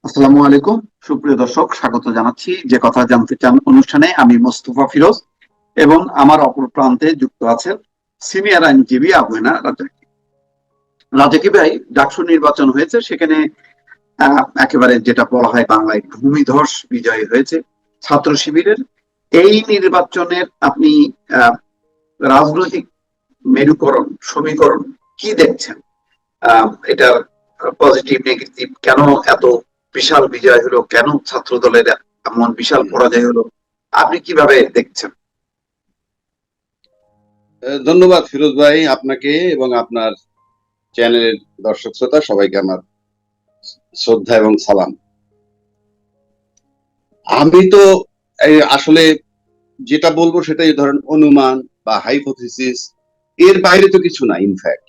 আসসালামু আলাইকুম। সুপ্রিয় দর্শক, স্বাগত জানাচ্ছি যে কথা জানতে চান অনুষ্ঠানে। আমি মোস্তফা ফিরোজ এবং আমার অপর প্রান্তে যুক্ত আছেন সিনিয়র আইনজীবী আবুনা রাজাকি। রাজাকি ভাই, ডাকসু নির্বাচন হয়েছে, সেখানে একেবারে যেটা বলা হয় বাংলায় ভূমিধস বিজয় হয়েছে ছাত্র শিবিরের। এই নির্বাচনের আপনি আহ, রাজনৈতিক মেরুকরণ সমীকরণ কি দেখছেন? এটার পজিটিভ নেগেটিভ, কেন এত বিশাল বিজয় হলো, কেন ছাত্র দলের এমন বিশাল পরাজয় হলো, আপনি কিভাবে দেখছেন? ধন্যবাদ ফিরোজ ভাই, আপনাকে এবং আপনার চ্যানেলের দর্শক শ্রোতা সবাইকে আমার শ্রদ্ধা এবং সালাম। আমি তো আসলে যেটা বলবো সেটাই ধরেন অনুমান বা হাইপোথিসিস, এর বাইরে তো কিছু না ইনফ্যাক্ট।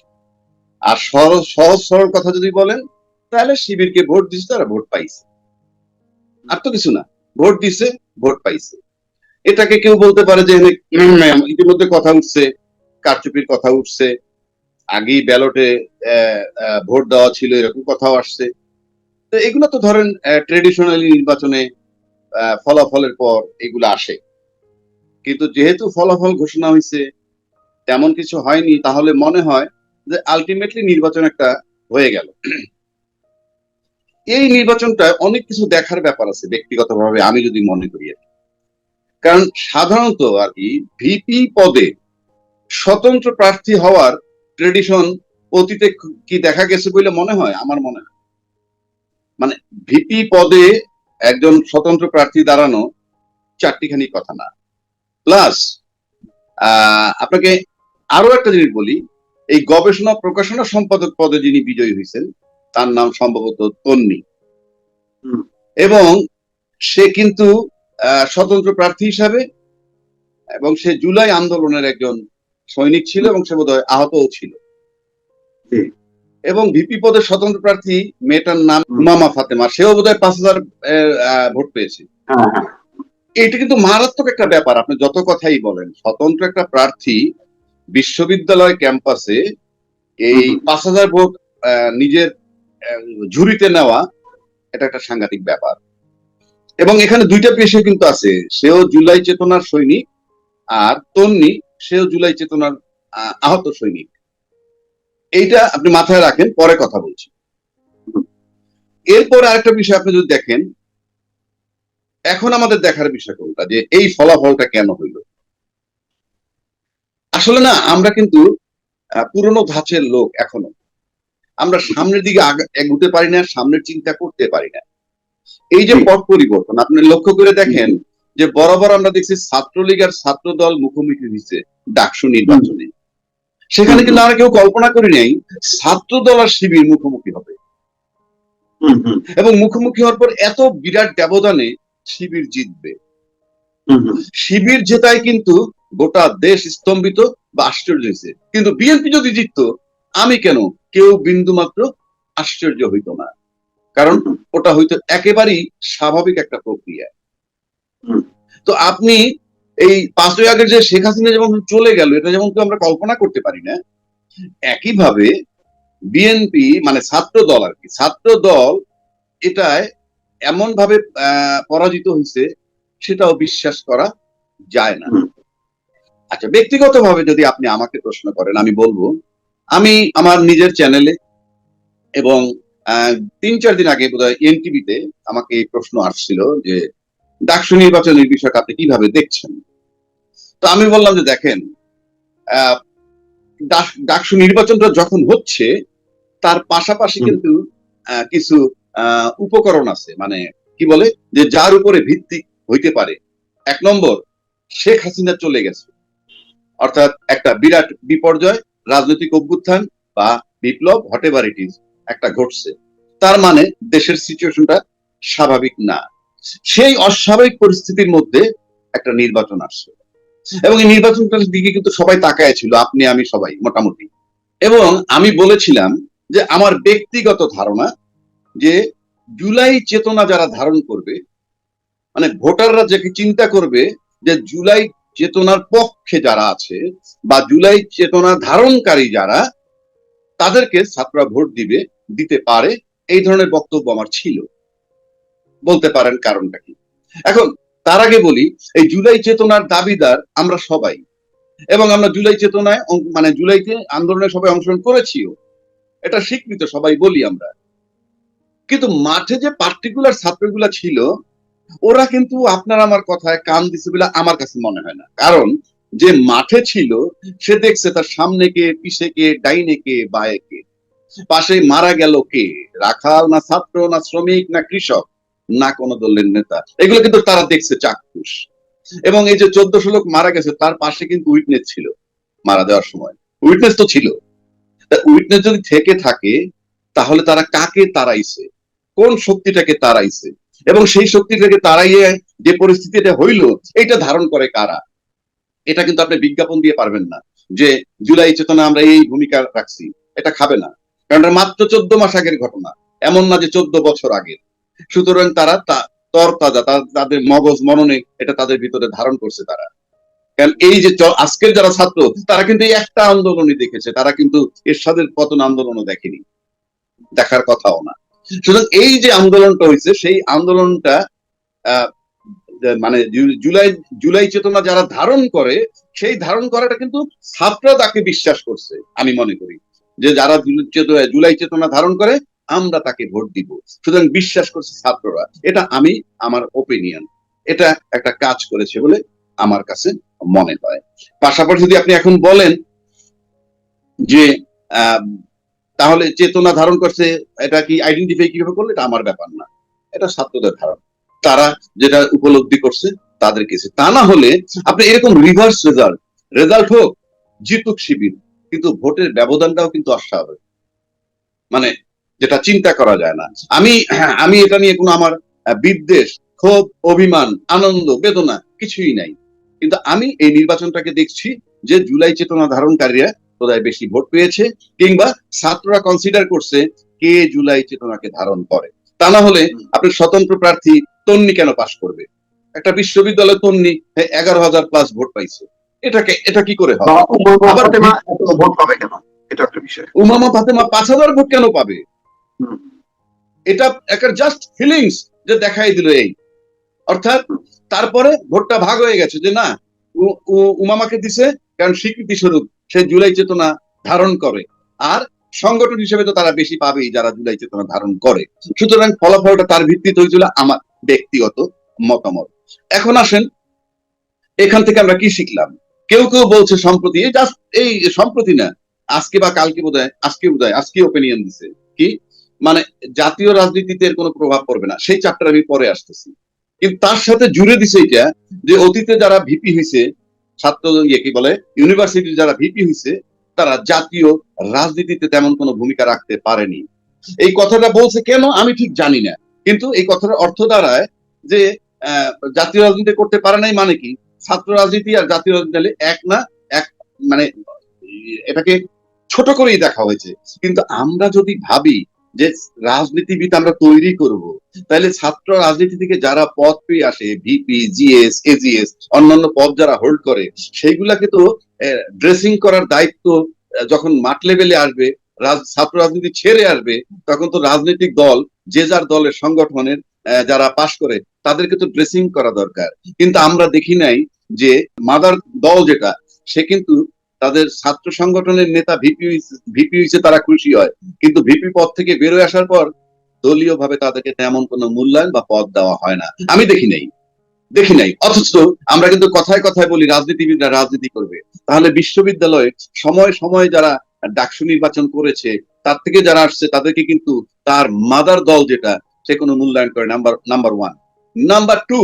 আর সহজ সহজ সরল কথা যদি বলেন, তাহলে শিবিরকে ভোট দিচ্ছে, তারা ভোট পাইছে, আর তো কিছু না। ভোট দিছে, ভোট পাইছে। এটাকে কেউ বলতে পারে যে ইতিমধ্যে কথা উঠছে, কারচুপির কথা উঠছে, আগেই ব্যালটে ভোট দেওয়া ছিল, এরকম কথাও আসছে। তো এগুলো তো ধরেন ট্রেডিশনালি নির্বাচনে ফলাফলের পর এগুলো আসে, কিন্তু যেহেতু ফলাফল ঘোষণা হয়েছে, তেমন কিছু হয়নি, তাহলে মনে হয় যে আলটিমেটলি নির্বাচন একটা হয়ে গেল। এই নির্বাচনটা অনেক কিছু দেখার ব্যাপার আছে ব্যক্তিগতভাবে আমি যদি মনে করি আর কি। কারণ সাধারণত আর কি ভিপি পদে স্বতন্ত্র প্রার্থী হওয়ার ট্রেডিশন অতীতে কি দেখা গেছে বলে মনে হয়? আমার মনে হয় মানে ভিপি পদে একজন স্বতন্ত্র প্রার্থী দাঁড়ানো চারটিখানি কথা না। প্লাস আপনাকে আরো একটা জিনিস বলি, এই গবেষণা প্রকাশনা সম্পাদক পদে যিনি বিজয়ী হয়েছেন তার নাম সম্ভবত তন্নি, এবং সে কিন্তু স্বতন্ত্র প্রার্থী হিসাবে, এবং সে জুলাই আন্দোলনের একজন সৈনিক ছিল, এবং সে বোধহয় আহতও ছিল। এবং ভিপি পদের স্বতন্ত্র প্রার্থী মেয়েটার নাম উমামা ফাতেমা, সেও বোধহয় 5,000 ভোট পেয়েছে। এটা কিন্তু মারাত্মক একটা ব্যাপার। আপনি যত কথাই বলেন, স্বতন্ত্র একটা প্রার্থী বিশ্ববিদ্যালয় ক্যাম্পাসে এই 5,000 ভোট নিজের ঝুড়িতে নেওয়া, এটা একটা সাংঘাতিক ব্যাপার। এবং এখানে দুইটা পেশা কিন্তু আছে, সেও জুলাই চেতনার সৈনিক, আর তন্নি সেও জুলাই চেতনার আহত সৈনিক। এইটা আপনি মাথায় রাখেন, পরে কথা বলছি। এরপর আরেকটা বিষয় আপনি যদি দেখেন, এখন আমাদের দেখার বিষয় কোনটা, যে এই ফলাফলটা কেন হইল। আসলে না, আমরা কিন্তু পুরনো ধাঁচের লোক এখনো। আমরা সামনের দিকে এগোতে পারি না, সামনের চিন্তা করতে পারি না। এই যে পট পরিবর্তন আপনি লক্ষ্য করে দেখেন, যে বরাবর আমরা দেখছি ছাত্রলীগ আর ছাত্র দল মুখোমুখি হয়েছে ডাকসু নির্বাচনে। সেখানে কিন্তু আমরা কেউ কল্পনা করি নাই ছাত্র দল আর শিবির মুখোমুখি হবে, এবং মুখোমুখি হওয়ার পর এত বিরাট ব্যবধানে শিবির জিতবে। শিবির জেতায় কিন্তু গোটা দেশ স্তম্ভিত বা আশ্চর্য হয়েছে, কিন্তু বিএনপি যদি জিততো, আমি কেন কেউ বিন্দু মাত্র আশ্চর্য হইতো না, কারণ ওটা হয়তো একেবারেই স্বাভাবিক একটা প্রক্রিয়া। তো আপনি এই 5ই আগস্ট যে শেখ হাসিনা যেমন চলে গেল, এটা যেমন আমরা কল্পনা করতে পারি না, একইভাবে বিএনপি মানে ছাত্র দল আর কি, ছাত্র দল এটায় এমন ভাবে পরাজিত হয়েছে, সেটাও বিশ্বাস করা যায় না। আচ্ছা, ব্যক্তিগতভাবে যদি আপনি আমাকে প্রশ্ন করেন, আমি বলবো, আমি আমার নিজের চ্যানেলে এবং 3-4 দিন আগে বোধহয় এনটিভিতে আমাকে এই প্রশ্ন আসছিল যে ডাকসু নির্বাচনের বিষয়টা আপনি কিভাবে দেখছেন। তো আমি বললাম যে দেখেন, ডাকসু নির্বাচনটা যখন হচ্ছে, তার পাশাপাশি কিন্তু কিছু উপকরণ আছে, মানে কি বলে, যে যার উপরে ভিত্তি হইতে পারে। 1 নম্বর, শেখ হাসিনা চলে গেছে, অর্থাৎ একটা বিরাট বিপর্যয়, রাজনৈতিক অভ্যুত্থান বা বিপ্লব, হোয়াটএভার ইট ইজ, একটা ঘটছে। তার মানে দেশের সিচুয়েশনটা স্বাভাবিক না। সেই অস্বাভাবিক পরিস্থিতির মধ্যে একটা নির্বাচন আসছে, এবং এই নির্বাচনটার দিকে কিন্তু সবাই তাকায় ছিল, আপনি আমি সবাই মোটামুটি। এবং আমি বলেছিলাম যে আমার ব্যক্তিগত ধারণা, যে জুলাই চেতনা যারা ধারণ করবে, মানে ভোটাররা যাকে চিন্তা করবে যে জুলাই চেতনার পক্ষে যারা আছে বা জুলাই চেতনা ধারণকারী যারা, তাদেরকে ছাত্ররা ভোট দিতে পারে, এই ধরনের বক্তব্য আমার ছিল। বলতে পারেন কারণটা কি। এখন তার আগে বলি, এই জুলাই চেতনার দাবিদার আমরা সবাই, এবং আমরা জুলাই চেতনায় মানে জুলাইতে আন্দোলনে সবাই অংশগ্রহণ করেছিও, এটা স্বীকৃত, সবাই বলি আমরা। কিন্তু মাঠে যে পার্টিকুলার ছাত্রগুলা ছিল, ওরা কিন্তু আপনার আমার কথায় কান দিছে বলে আমার কাছে মনে হয় না। কারণ যে মাঠে ছিল সে দেখছে তার সামনে কে, পিছে কে, ডাইনে কে, বায়ে কে, পাশে মারা গেল কে, রাখাল না ছাত্র না শ্রমিক না কৃষক না কোন দলের নেতা, এগুলো কিন্তু তারা দেখছে চাক্ষুষ। এবং এই যে 1400 লোক মারা গেছে, তার পাশে কিন্তু উইটনেস ছিল মারা দেওয়ার সময়, উইটনেস তো ছিল। উইটনেস যদি থেকে থাকে তাহলে তারা কাকে তাড়াইছে, কোন শক্তিটাকে তাড়াইছে, এবং সেই শক্তিটাকে তাড়াইয়ে যে পরিস্থিতিটা হইল, এটা ধারণ করে কারা। এটা কিন্তু আপনি বিজ্ঞাপন দিয়ে পারবেন না যে জুলাই চেতনা আমরা এই ভূমিকা রাখছি, এটা খাবে না। কারণ এটা মাত্র 14 মাস আগের ঘটনা, এমন না যে 14 বছর আগের। সুতরাং তারা তরতাজা, তাদের মগজ মননে এটা তাদের ভিতরে ধারণ করছে তারা। কারণ এই যে আজকের যারা ছাত্র, তারা কিন্তু এই একটা আন্দোলনই দেখেছে, তারা কিন্তু এরশাদের পতন আন্দোলনও দেখেনি, দেখার কথাও না। সুতরাং এই যে আন্দোলনটা হয়েছে, সেই আন্দোলনটা আহ মানে জুলাই জুলাই চেতনা যারা ধারণ করে, সেই ধারণ করাটা কিন্তু ছাত্ররা তাকে বিশ্বাস করছে। আমি মনে করি যে যারা জুলাই চেতনা ধারণ করে আমরা তাকে ভোট দিব, সুতরাং বিশ্বাস করছে ছাত্ররা। এটা আমি, আমার ওপিনিয়ন, এটা একটা কাজ করেছে বলে আমার কাছে মনে হয়। পাশাপাশি যদি আপনি এখন বলেন যে আহ তাহলে চেতনা ধারণ করছে, এটা কি আইডেন্টিফাই কিভাবে করলে, এটা আমার ব্যাপার না, এটা ছাত্রদের ধারণা, তারা যেটা উপলব্ধি করছে তাদের কাছে। তা না হলে আপনি এরকম রিভার্স রেজাল্ট, রেজাল্ট হোক জিতুক শিবির, কিন্তু ভোটের ব্যবধানটাও কিন্তু অস্বাভাবিক, মানে যেটা চিন্তা করা যায় না। আমি আমি এটা নিয়ে কোনো আমার বিদ্বেষ, ক্ষোভ, অভিমান, আনন্দ, বেদনা কিছুই নাই। কিন্তু আমি এই নির্বাচনটাকে দেখছি যে জুলাই চেতনা ধারণকারীরা বোধহয় বেশি ভোট পেয়েছে, কিংবা ছাত্ররা কনসিডার করছে কে জুলাই চেতনাকে ধারণ করে। তা না হলে আপনি স্বতন্ত্র প্রার্থী তন্নি কেন পাশ করবে? একটা বিশ্ববিদ্যালয় তন্নি 11,000 প্লাস ভোট পাইছে, এটা কি করে হয়? আবার ভোট পাবে কেন, এটা একটা বিষয়। উমামা ফাতেমা 5,000 ভোট কেন পাবে? এটা একটা জাস্ট ফিলিংস যে দেখাই দিল এই, অর্থাৎ তারপরে ভোটটা ভাগ হয়ে গেছে যে না, উমামাকে দিছে কারণ স্বীকৃতি স্বরূপ সে জুলাই চেতনা ধারণ করে, আর সংগঠন হিসেবে তো তারা বেশি পাবেই যারা জুলাই চেতনা ধারণ করে। সুতরাং ফলাফলটা তার ভিত্তিতে হয়েছিল, আমার ব্যক্তিগত মতামত। এখন আসেন, এখান থেকে আমরা কি শিখলাম? কেউ কেউ বলছে সম্প্রতি, এই সম্প্রতি না, আজকে বা কালকে বোধহয়, আজকে ওপিনিয়ন দিছে কি, মানে জাতীয় রাজনীতিতে এর কোনো প্রভাব পড়বে না, সেই চ্যাপ্টার আমি পরে আসতেছি। কিন্তু তার সাথে জুড়ে দিছে এটা যে অতীতে যারা ভিপি হয়েছে, ছাত্র কি বলে ইউনিভার্সিটির যারা ভিপি হয়েছে, তারা জাতীয় রাজনীতিতে তেমন কোনো ভূমিকা রাখতে পারেনি। এই কথাটা বলছে কেন আমি ঠিক জানি না, কিন্তু এই কথার অর্থ দাঁড়ায় যে জাতীয় রাজনীতি করতে পারে নাই, মানে কি ছাত্র রাজনীতি আর জাতীয় রাজনীতি এক না, এক মানে এটাকে ছোট করেই দেখা হয়েছে। কিন্তু আমরা যদি ভাবি যে রাজনীতিবিদ আমরা তৈরি করব, তাহলে ছাত্র রাজনীতি থেকে যারা পদ পেয়ে আসে, ভিপি, জিএস, এজিএস, অন্যান্য পদ যারা হোল্ড করে, সেইগুলাকে তো ড্রেসিং করার দায়িত্ব যখন মাঠ লেভেলে আসবে, ছাত্র রাজনীতি ছেড়ে আসবে, তখন তো রাজনৈতিক দল যে যার দলের সংগঠনের যারা পাশ করে তাদেরকে তো ড্রেসিং করা দরকার। কিন্তু আমরা দেখি নাই যে মাদার দল যেটা, সে কিন্তু তাদের ছাত্র সংগঠনের নেতা ভিপি হয়েছে তারা খুশি হয়, কিন্তু ভিপি পদ থেকে বেরোয় আসার পর দলীয় ভাবে তাদেরকে তেমন কোনো মূল্যায়ন বা পদ দেওয়া হয় না, আমি দেখি নাই। অথচ আমরা কিন্তু কথায় কথায় বলি রাজনীতিবিদরা রাজনীতি করবে। তাহলে বিশ্ববিদ্যালয়ে সময় সময় যারা ডাকসু নির্বাচন করেছে, তার থেকে যারা আসছে, তাদেরকে কিন্তু তার মাদার দল যেটা, সে কোনো মূল্যায়ন করে। Number one. নাম্বার টু,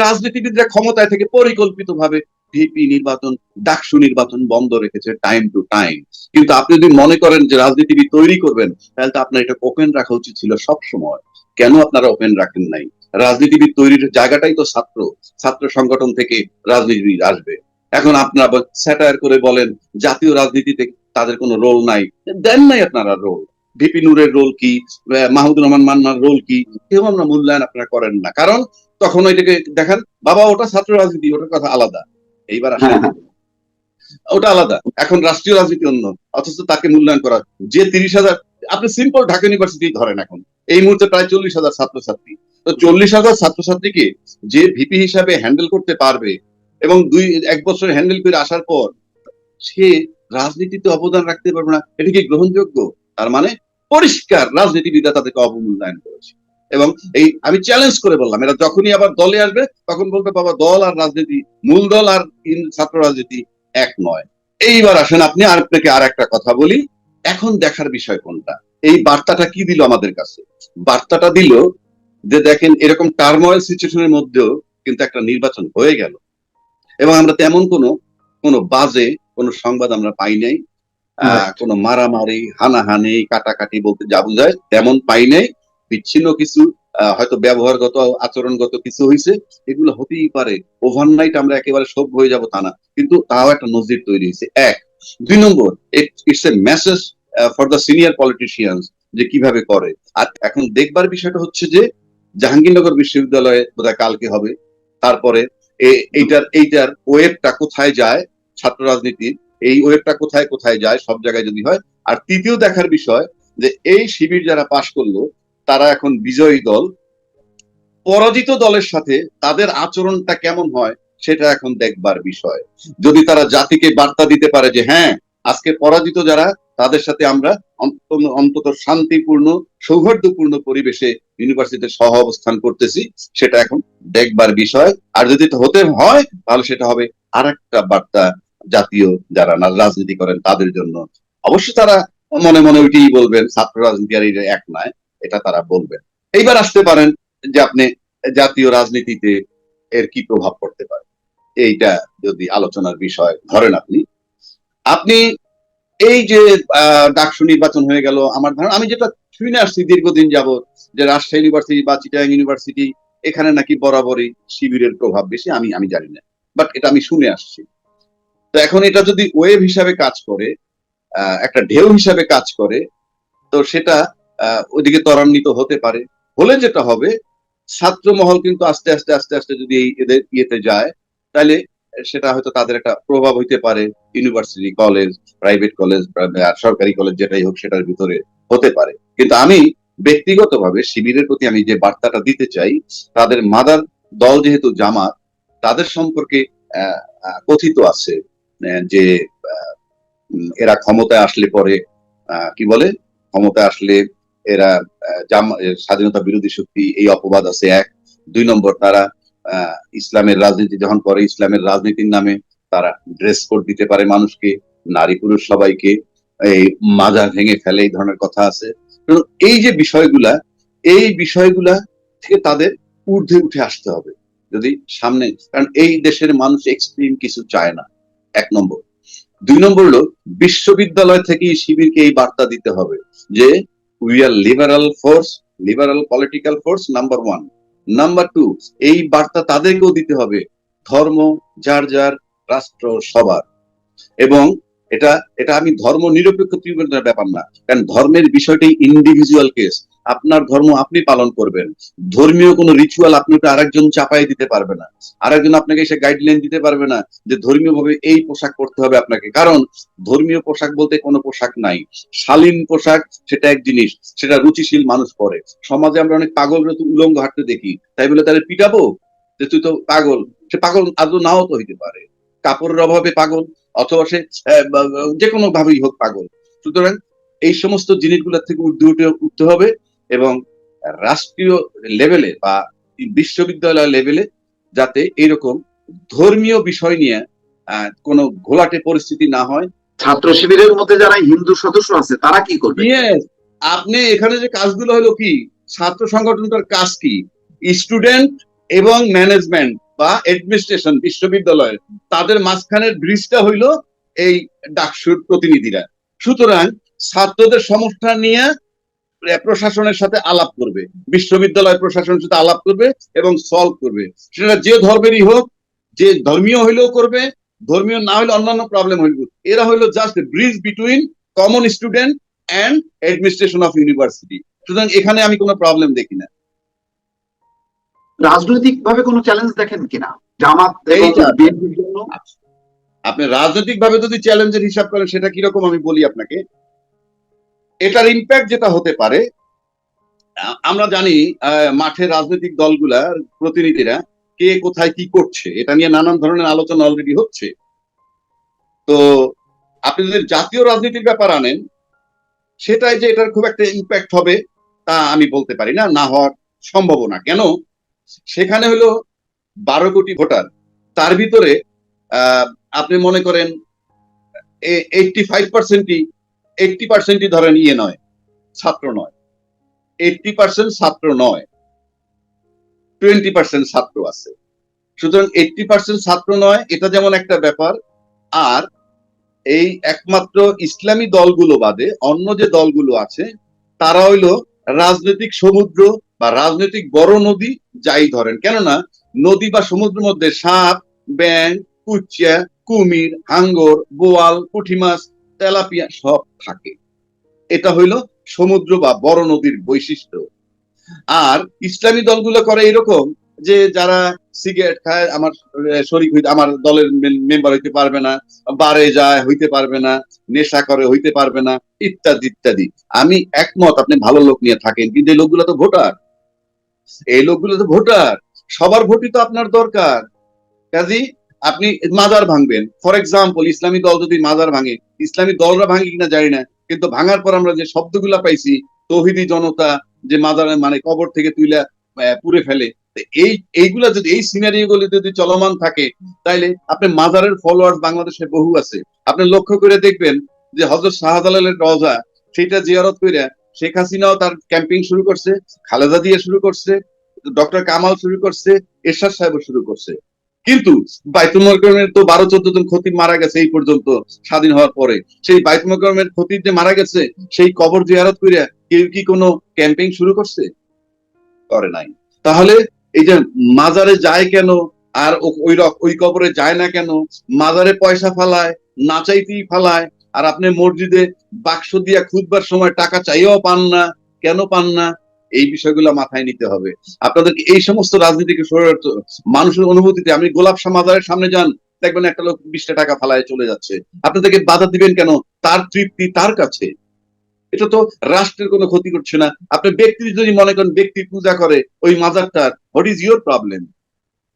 রাজনীতিবিদরা ক্ষমতায় থেকে পরিকল্পিতভাবে ভিপি নির্বাচন, ডাকসু নির্বাচন বন্ধ রেখেছে টাইম টু টাইম। কিন্তু আপনি যদি মনে করেন যে রাজনীতিবিদ তৈরি করবেন, তাহলে তো আপনার এটা ওপেন রাখা উচিত ছিল সব সময়। কেন আপনারা ওপেন রাখেন নাই? রাজনীতিবিদ তৈরির জায়গাটাই তো ছাত্র সংগঠন থেকে রাজনীতিবিদ আসবে। এখন আপনারা স্যাটায়ার করে বলেন জাতীয় রাজনীতিতে তাদের কোনো রোল নাই, দেন নাই আপনারা রোল। ভিপি নূরের রোল কি, মাহমুদুর রহমান মান্নার রোল কি, কেউ আমরা মূল্যায়ন আপনারা করেন না। কারণ তখন ওইটাকে দেখেন, বাবা ওটা ছাত্র রাজনীতি, ওটার কথা আলাদা। এইবার আসেন, ওটা আলাদা, এখন রাষ্ট্রীয় রাজনীতি অন্য, অথচ তাকে মূল্যায়ন করা। যে 30,000, আপনি সিম্পল ঢাকা ইউনিভার্সিটি ধরেন, এখন এই মুহূর্তে প্রায় 40,000 ছাত্রছাত্রী, তো 40,000 ছাত্রছাত্রীকে যে ভিপি হিসাবে হ্যান্ডেল করতে পারবে এবং 1 বছর হ্যান্ডেল করে আসার পর সে রাজনীতিতে অবদান রাখতে পারবে না, এটা কি গ্রহণযোগ্য? তার মানে পরিষ্কার রাজনীতিবিদরা তাদেরকে অবমূল্যায়ন করেছে। এবং এই আমি চ্যালেঞ্জ করে বললাম, এরা যখনই আবার দলে আসবে তখন বলবে বাবা দল আর রাজনীতি, মূল দল আর ছাত্র রাজনীতি এক নয়। এইবার আসেন আপনি আপনাকে আর একটা কথা বলি, এখন দেখার বিষয় কোনটা, এই বার্তাটা কি দিল আমাদের কাছে? বার্তাটা দিল যে দেখেন এরকম টার্মোয়েল সিচুয়েশনের মধ্যেও কিন্তু একটা নির্বাচন হয়ে গেল এবং আমরা তেমন কোনো বাজে কোনো সংবাদ আমরা পাই নাই, কোনো মারামারি হানাহানি কাটাকাটি বলতে যা বোঝায় তেমন পাই নাই। বিচ্ছিন্ন কিছু হয়তো ব্যবহারগত আচরণগত কিছু হয়েছে, এগুলো হতেই পারে, ওভারনাইট আমরা একেবারে সভ্য হয়ে যাব তা না, কিন্তু তাও একটা নজির তৈরি হয়েছে। 1, 2 নম্বর, it's a message for the senior politicians যে কিভাবে করে। আর এখন দেখবার বিষয়টা হচ্ছে যে জাহাঙ্গীরনগর বিশ্ববিদ্যালয়ে বোধহয় কালকে হবে, তারপরে এইটার ওয়েবটা কোথায় যায়, ছাত্র রাজনীতির এই ওয়েবটা কোথায় কোথায় যায়, সব জায়গায় যদি হয়। আর তৃতীয় দেখার বিষয় যে এই শিবির যারা পাশ করলো তারা এখন বিজয়ী দল, পরাজিত দলের সাথে তাদের আচরণটা কেমন হয় সেটা এখন দেখবার বিষয়। যদি তারা জাতিকে বার্তা দিতে পারে যে হ্যাঁ আজকে পরাজিত যারা তাদের সাথে আমরা অন্তত শান্তিপূর্ণ সৌহার্দ্যপূর্ণ পরিবেশে ইউনিভার্সিটিতে সহ অবস্থান করতেছি, সেটা এখন দেখবার বিষয়। আর যদি হতে হয় তাহলে সেটা হবে আর একটা বার্তা জাতীয় যারা রাজনীতি করেন তাদের জন্য। অবশ্য তারা মনে মনে ওইটাই বলবেন, ছাত্র রাজনীতি আর এক নয়, এটা তারা বলবেন। এইবার আসতে পারেন যে আপনি জাতীয় রাজনীতিতে এর কি প্রভাব পড়তে পারে, এইটা যদি আলোচনার বিষয় ধরেন। আপনি এই যে ডাকসু নির্বাচন হয়ে গেল, আমার ধারণা আমি যেটা শুনে আসছি দীর্ঘদিন যাবত যে রাজশাহী ইউনিভার্সিটি বা চিটাগাং ইউনিভার্সিটি এখানে নাকি বরাবরই শিবিরের প্রভাব বেশি, আমি জানি না, বাট এটা আমি শুনে আসছি। তো এখন এটা যদি ওয়েভ হিসাবে কাজ করে, একটা ঢেউ হিসাবে কাজ করে, তো সেটা ওইদিকে ত্বরান্বিত হতে পারে। হলে যেটা হবে, ছাত্র মহল কিন্তু আস্তে আস্তে আস্তে আস্তে যদি এদের ইয়েতে যায় তাহলে সেটা হয়তো তাদের একটা প্রভাব হইতে পারে ইউনিভার্সিটি কলেজ, প্রাইভেট কলেজ, সরকারি কলেজ যেটাই হোক সেটার ভিতরে হতে পারে। কিন্তু আমি ব্যক্তিগতভাবে শিবিরের প্রতি আমি যে বার্তাটা দিতে চাই, তাদের মাদার দল যেহেতু জামাত, তাদের সম্পর্কে কথিত আছে যে এরা ক্ষমতায় আসলে পরে কি বলে, ক্ষমতায় আসলে এরা স্বাধীনতা বিরোধী শক্তি, এই অপবাদ আছে। 1, 2 নম্বর, তারা ইসলামের রাজনীতি যখন করে ইসলামের রাজনীতির নামে তারা ড্রেস কোড দিতে পারে মানুষকে, নারী পুরুষ সবাইকে, এই মাজার ভেঙে ফেলে, এই ধরনের কথা আছে। এই যে এই বিষয়গুলা থেকে তাদের ঊর্ধ্বে উঠে আসতে হবে যদি সামনে, কারণ এই দেশের মানুষ এক্সট্রিম কিছু চায় না, 1 নম্বর। 2 নম্বর হলো বিশ্ববিদ্যালয় থেকে শিবিরকে এই বার্তা দিতে হবে যে we are liberal force, liberal political force, number 1। Number 2, এই বার্তা তাদেরকেও দিতে হবে ধর্ম যার যার, রাষ্ট্র সবার। এবং এটা এটা আমি ধর্ম নিরপেক্ষ ত্রিপুরার ব্যাপার না, কারণ ধর্মের বিষয়টাই ইন্ডিভিজুয়াল কেস। আপনার ধর্ম আপনি পালন করবেন, ধর্মীয় কোনো রিচুয়াল আপনি আরেকজন চাপাই দিতে পারবে না, আরেকজন আপনাকে এসে গাইডলাইন দিতে পারবে না যে ধর্মীয় ভাবে এই পোশাক পরতে হবে আপনাকে। কারণ ধর্মীয় পোশাক বলতে কোনো পোশাক নাই, শালীন পোশাক সেটা এক জিনিস, সেটা রুচিশীল মানুষ পরে। সমাজে আমরা অনেক পাগল উলঙ্গ হাঁটতে দেখি, তাই বলে তাদের পিটাবো যে তুই তো পাগল? সে পাগল আদৌ নাও তো হইতে পারে, কাপড়ের অভাবে পাগল, অথবা সে যে কোনো ভাবেই হোক পাগল। সুতরাং এই সমস্ত জিনিসগুলো থেকে উঠতে হবে এবং রাষ্ট্রীয় লেভেলে বা বিশ্ববিদ্যালয় লেভেলে যাতে এরকম ধর্মীয় বিষয় নিয়ে কোনো ঘোলাটে পরিস্থিতি না হয়। ছাত্র শিবিরের মধ্যে যারা হিন্দু সদস্য আছে তারা কি করবে? আপনি এখানে যে কাজগুলো হলো কি, ছাত্র সংগঠনটার কাজ কি, স্টুডেন্ট এবং ম্যানেজমেন্ট বা অ্যাডমিনিস্ট্রেশন বিশ্ববিদ্যালয়ের তাদের মাঝখানের ব্রিজটা হইলো এই ডাকসুর প্রতিনিধিরা। সুতরাং ছাত্রদের সমস্যা নিয়ে প্রশাসনের সাথে আলাপ করবে, বিশ্ববিদ্যালয় প্রশাসনের সাথে আলাপ করবে এবং সলভ করবে। সেটা যে ধর্মেরই হোক, যে ধর্মীয় হইলেও করবে, ধর্মীয় না হইলে অন্যান্য প্রবলেম হইল। এরা হইলো just bridge between common student and administration of university. সুতরাং এখানে আমি কোনো প্রবলেম দেখি না। রাজনৈতিক ভাবে কোনো চ্যালেঞ্জ দেখেন কিনা জামাত এবং বিএনপির জন্য? আপনি রাজনৈতিক ভাবে যদি চ্যালেঞ্জের হিসাব করেন সেটা কিরকম আমি বলি আপনাকে। এটার ইম্প্যাক্ট যেটা হতে পারে, আমরা জানি মাঠে রাজনৈতিক দলগুলার প্রতিনিধিরা কে কোথায় কি করছে এটা নিয়ে নানান ধরনের আলোচনা অলরেডি হচ্ছে। তো আপনি যদি জাতীয় রাজনীতির ব্যাপার আনেন, সেটাই যে এটার খুব একটা ইম্প্যাক্ট হবে তা আমি বলতে পারি না, না হওয়ার সম্ভাবনা। কেন? সেখানে হলো 12 কোটি ভোটার, তার ভিতরে আহ, আপনি মনে করেন 85%ই 80%ই ধরেন ইয়ে নয়, ছাত্র নয়। 80% ছাত্র নয়, 20% ছাত্র আছে। সুতরাং 80% ছাত্র নয়, এটা যেমন একটা ব্যাপার। আর এই একমাত্র ইসলামী দলগুলো বাদে অন্য যে দলগুলো আছে তারা হইলো রাজনৈতিক সমুদ্র বা রাজনৈতিক বড় নদী যাই ধরেন, কেননা নদী বা সমুদ্রের মধ্যে সাপ, ব্যাং, কুচিয়া, কুমির, হাঙ্গর, বোয়াল, পুঁটি মাছ, তেলাপিয়া সব থাকে। এটা হইলো সমুদ্র বা বড় নদীর বৈশিষ্ট্য। আর ইসলামী দলগুলো করে এরকম যে যারা সিগারেট খায় আমার শরীক হইতে, আমার দলের মেম্বার হইতে পারবে না, বারে যায় হইতে পারবে না, নেশা করে হইতে পারবে না, ইত্যাদি ইত্যাদি। আমি একমত, আপনি ভালো লোক নিয়ে থাকেন, কিন্তু এই লোকগুলো তো ভোটার, এই লোকগুলো তো ভোটার, সবার ভোটই তো আপনার দরকার। কাজী আপনি মাজার ভাঙবেন, ফর এক্সাম্পল ইসলামী দল যদি মাজার ভাঙে, ইসলামী দলরা ভাঙে কিনা জানি না, কিন্তু ভাঙার পর আমরা যে শব্দগুলা পাইছি, তৌহিদি জনতা যে মাজার মানে কবর থেকে তুইলা পুড়ে ফেলে, এই এইগুলা যদি এই সিনারিও গুলো যদি চলমান থাকে, তাইলে আপনি মাজারের ফলোয়ার্স বাংলাদেশে বহু আছে। আপনি লক্ষ্য করে দেখবেন যে হযরত শাহজালালের রওজা, সেটা জিয়ারত করে শেখ হাসিনাও তার ক্যাম্পেইন শুরু করছে, খালেদা জিয়া শুরু করছে, ডক্টর কামাল শুরু করছে, এরশাদ সাহেবও শুরু করছে। কিন্তু বাইতুল মোকাররমের তো 12-14 জন খতিব মারা গেছে এই পর্যন্ত স্বাধীন হওয়ার পরে। সেই বাইতুল মোকাররমের খতিব যে মারা গেছে, সেই কবর জিয়ারত করে কেউ কি কোনো ক্যাম্পেইন শুরু করছে? করে নাই। তাহলে এই যে মাজারে যায় কেন, আর ওই কবরে যায় না কেন? মাজারে পয়সা ফালায়, না চাইতেই ফালায়। আর আপনি মসজিদে বাক্স দিয়া খুঁজবার সময় টাকা চাইও পান না, কেন পান না? এই বিষয়গুলো মাথায় নিতে হবে আপনাদেরকে। এই সমস্ত রাজনীতিকে মানুষের অনুভূতিতে, আমি গোলাপ শাহ মাজারের সামনে যান, দেখবেন একটা লোক 20টা টাকা ফালায় চলে যাচ্ছে। আপনাদেরকে বাধা দিবেন কেন? তার তৃপ্তি তার কাছে, এটা তো রাষ্ট্রের কোনো ক্ষতি করছে না। আপনি ব্যক্তি যদি মনে করেন ব্যক্তি পূজা করে ওই মাজারটার, what is your problem?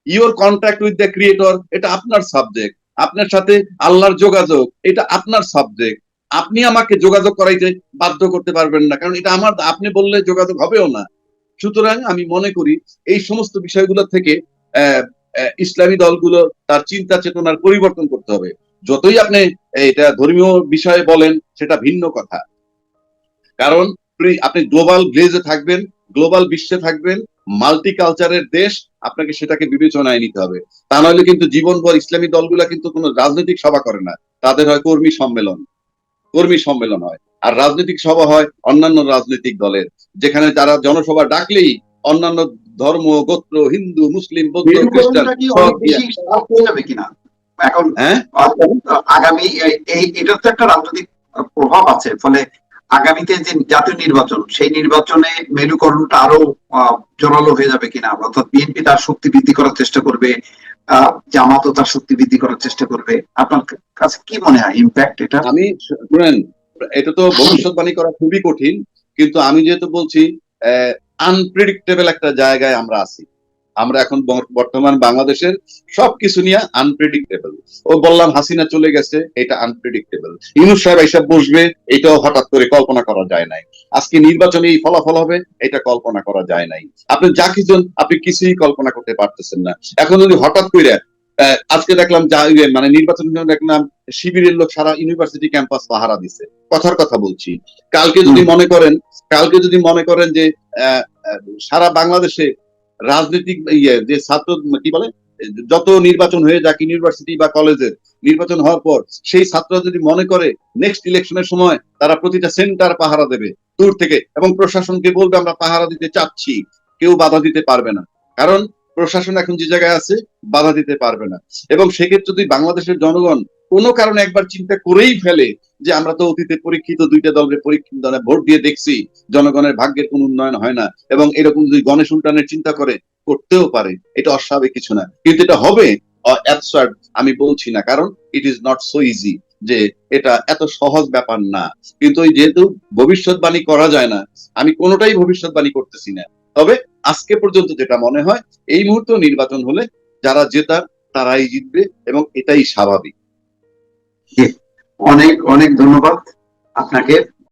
Your contact with the creator, এটা আপনার সাবজেক্ট। আপনার সাথে আল্লাহর যোগাযোগ, এটা আপনার সাবজেক্ট। আপনি আমাকে যোগাযোগ করাইতে বাধ্য করতে পারবেন না, কারণ এটা আমার, আপনি বললে যোগাযোগ হবেও না। সুতরাং আমি মনে করি এই সমস্ত বিষয়গুলো থেকে ইসলামী দলগুলো তার চিন্তা চেতনার পরিবর্তন করতে হবে। যতই আপনি এটা ধর্মীয় বিষয়ে বলেন সেটা ভিন্ন কথা, কারণ আপনি গ্লোবাল ভিলেজে থাকবেন, গ্লোবাল বিশ্বে থাকবেন, মাল্টি কালচারের দেশ, আপনাকে সেটাকে বিবেচনায় নিতে হবে। তা নইলে কিন্তু জীবনভর ইসলামী দলগুলা কিন্তু কোনো রাজনৈতিক সভা করে না, তাদের হয় কর্মী সম্মেলন, কর্মী সম্মেলন হয়। আর রাজনৈতিক সভা হয় অন্যান্য রাজনৈতিক দলের, যেখানে তারা জনসভা ডাকলেই অন্যান্য ধর্ম, গোত্র, হিন্দু, মুসলিম, বৌদ্ধ, খ্রিস্টান মেরুকরণটা কি সব অনেক বেশি খারাপ হয়ে যাবে কিনা এখন? হ্যাঁ, আগামী এটার তো একটা রাজনৈতিক প্রভাব আছে, ফলে আগামীতে যে জাতীয় নির্বাচন, সেই নির্বাচনে মেরুকরণটা আরো জোরালো হয়ে যাবে কিনা, অর্থাৎ বিএনপি তার শক্তি বৃদ্ধি করার চেষ্টা করবে, জামাতও তার শক্তি বৃদ্ধি করার চেষ্টা করবে। আপনার কাছে কি মনে হয় ইম্প্যাক্ট এটা? আমি শুনেন, এটা তো ভবিষ্যৎবাণী করা খুবই কঠিন, কিন্তু আমি যেহেতু বলছি আনপ্রেডিক্টেবল একটা জায়গায় আমরা আছি। আমরা এখন বর্তমান বাংলাদেশের সবকিছু নিয়ে আনপ্রেডিক্টেবল। ও বললাম হাসিনা চলে গেছে, এটা আনপ্রেডিক্টেবল। ইউনূস সাহেব এসব বসবে, এটাও হঠাৎ করে কল্পনা করা যায় নাই। আজকে নির্বাচনে এই ফলাফল হবে, এটা কল্পনা করা যায় নাই। আপনি যা কিছু, আপনি কিছুই কল্পনা করতে পারতেছেন না। এখন যদি হঠাৎ করে আজকে দেখলাম যা মানে নির্বাচনের জন্য দেখলাম শিবিরের লোক সারা ইউনিভার্সিটি ক্যাম্পাস পাহারা দিছে, কথার কথা বলছি। কালকে যদি মনে করেন, কালকে যদি মনে করেন যে সারা বাংলাদেশে রাজনৈতিক যে ছাত্র কি বলে, যত নির্বাচন হয়ে যাক ইউনিভার্সিটি বা কলেজের নির্বাচন হওয়ার পর, সেই ছাত্ররা যদি মনে করে নেক্সট ইলেকশনের সময় তারা প্রতিটা সেন্টার পাহারা দেবে দূর থেকে, এবং প্রশাসনকে বলবে আমরা পাহারা দিতে চাচ্ছি, কেউ বাধা দিতে পারবে না, কারণ প্রশাসন এখন যে জায়গায় আছে বাধা দিতে পারবে না। এবং সেক্ষেত্রে যদি বাংলাদেশের জনগণ কোনো কারণে একবার চিন্তা করেই ফেলে যে আমরা তো অতীতে পরীক্ষিত দুইটা দলের পরীক্ষিত ভোট দিয়ে দেখছি জনগণের ভাগ্যের কোনো উন্নয়ন হয় না, এবং এরকম যদি গণেশ উল্টানের চিন্তা করে, করতেও পারে, এটা অস্বাভাবিক কিছু না। কিন্তু এটা হবে অ্যাবসার্ড আমি বলছি না, কারণ it is not so easy. যে এটা এত সহজ ব্যাপার না, কিন্তু ওই যেহেতু ভবিষ্যৎবাণী করা যায় না, আমি কোনোটাই ভবিষ্যৎবাণী করতেছি না। তবে আজকে পর্যন্ত যেটা মনে হয়, এই মুহূর্তে নির্বাচন হলে যারা জেতার তারাই জিতবে এবং এটাই স্বাভাবিক। অনেক অনেক ধন্যবাদ আপনাকে।